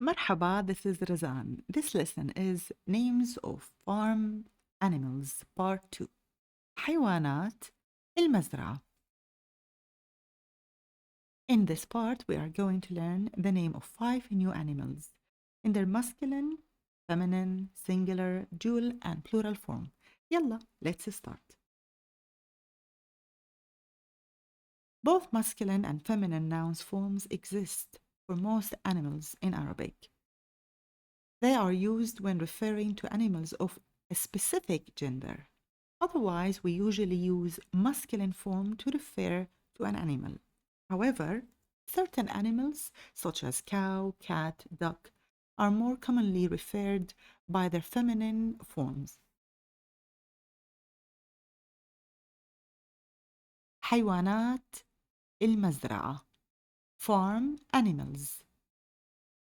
Marhaba, this is Razan. This lesson is Names of Farm Animals, Part 2. حيوانات المزرعة. In this part, we are going to learn the name of 5 new animals in their masculine, feminine, singular, dual, and plural form. Yalla, let's start. Both masculine and feminine nouns forms exist for most animals in Arabic. They are used when referring to animals of a specific gender. Otherwise, we usually use masculine form to refer to an animal. However, certain animals, such as cow, cat, duck, are more commonly referred by their feminine forms. حيوانات المزرعة. Farm animals.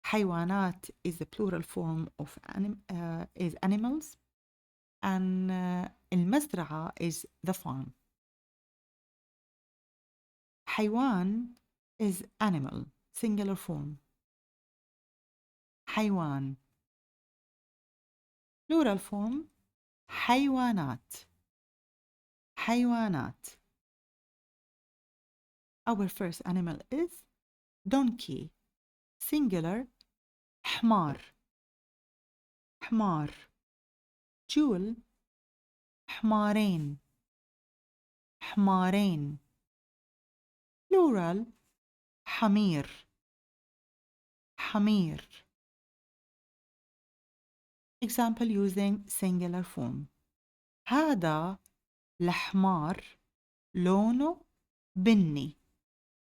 حيوانات is the plural form of is animals, and المزرعة is the farm. حيوان is animal, singular form. حيوان. Plural form حيوانات. حيوانات. Our first animal is donkey. Singular حمار. حمار. Jewel حمارين. حمارين. Plural حمير. حمير. Example using singular form. هذا الحمار لونه بني.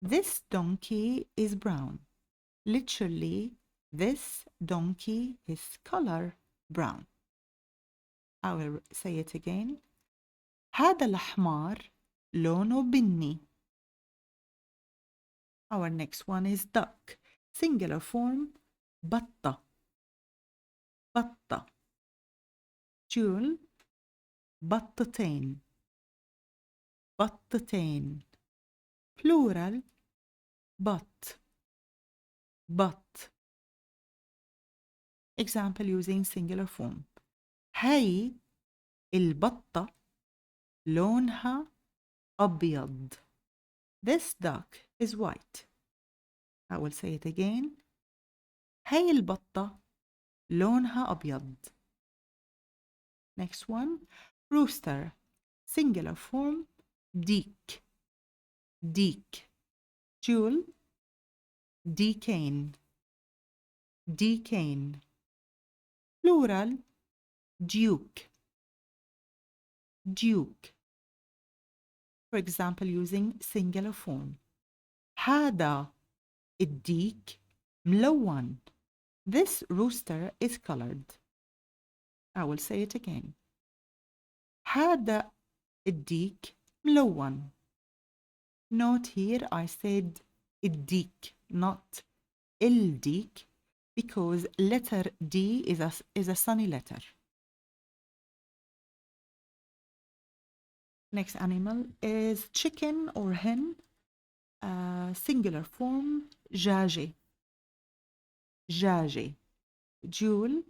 This donkey is brown. Literally, this donkey is color brown. I will say it again. هذا الحمار لونه بني. Our next one is duck. Singular form بطة. بطة. Jewel بطتين. بطتين. Plural بط. بط. Example using singular form. هاي البطة لونها أبيض. This duck is white. I will say it again. هاي البطة لونها أبيض. Next one. Rooster. Singular form ديك. ديك. Jewel ديكين. ديكين. Plural duke. Duke. For example using singular form. هذا الديك ملون. This rooster is colored. I will say it again. هذا الديك ملون. Note here I said الديك, not الديك, because letter D is a sunny letter. Next animal is chicken or hen. Singular form دجاجة. دجاجة. Jewel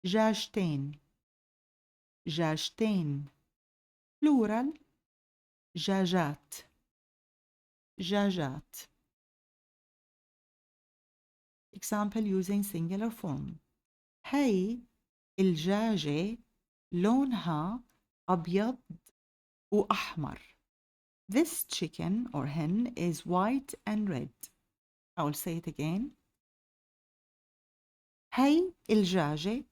دجاجتين. دجاجتين. Plural دجاجات. دجاجات. Example using singular form. هاي الدجاجة لونها أبيض وأحمر. This chicken or hen is white and red. I will say it again. هاي الدجاجة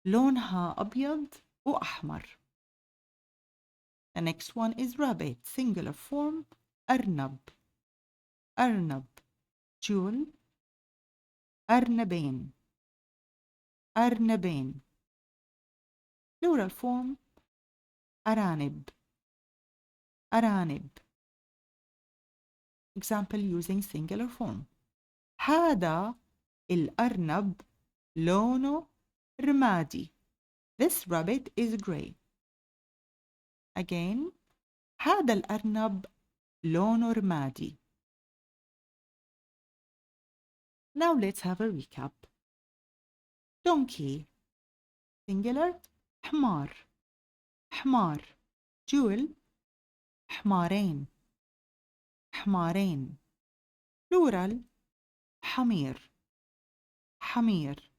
لونها أبيض وأحمر. The next one is rabbit. Singular form أرنب. أرنب. Jewel أرنبين. أرنبين. Plural form أرانب. أرانب. Example using singular form. هذا الأرنب لونه رمادي. This rabbit is gray. Again. هذا الأرنب لونه رمادي. Now let's have a recap. Donkey, singular, حمار. حمار. Jewel, حمارين. حمارين. Plural, حمير. حمير.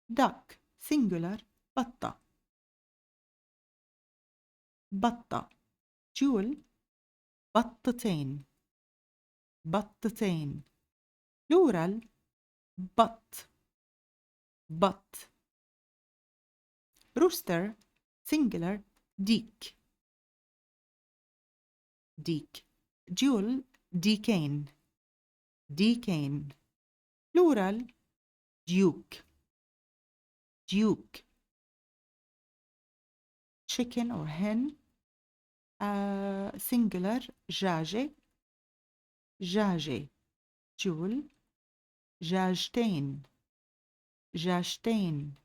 Duck, singular, بطة. بطة. Jewel, بطتين. بطتين. Plural, بط. بط. Rooster, singular, ديك. ديك. Jewel, ديكين. ديكين. Plural, duke. Duke. Chicken or hen, singular, جاجة. جاجة. Jewel, جاجتين. جاجتين.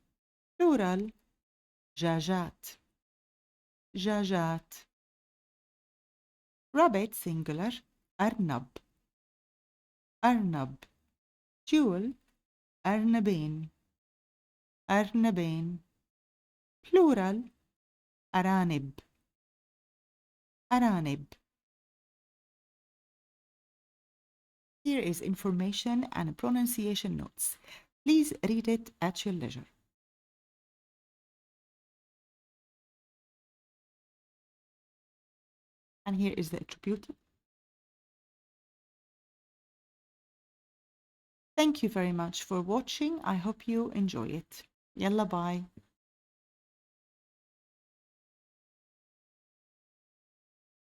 Plural, جاجات. جاجات. Rabbit, singular, أرنب. أرنب. Jewel, أرنبين. أرنبين. Plural, أرانب. أرانب. Here is information and pronunciation notes. Please read it at your leisure. And here is the attributive. Thank you very much for watching. I hope you enjoy it. Yalla bye.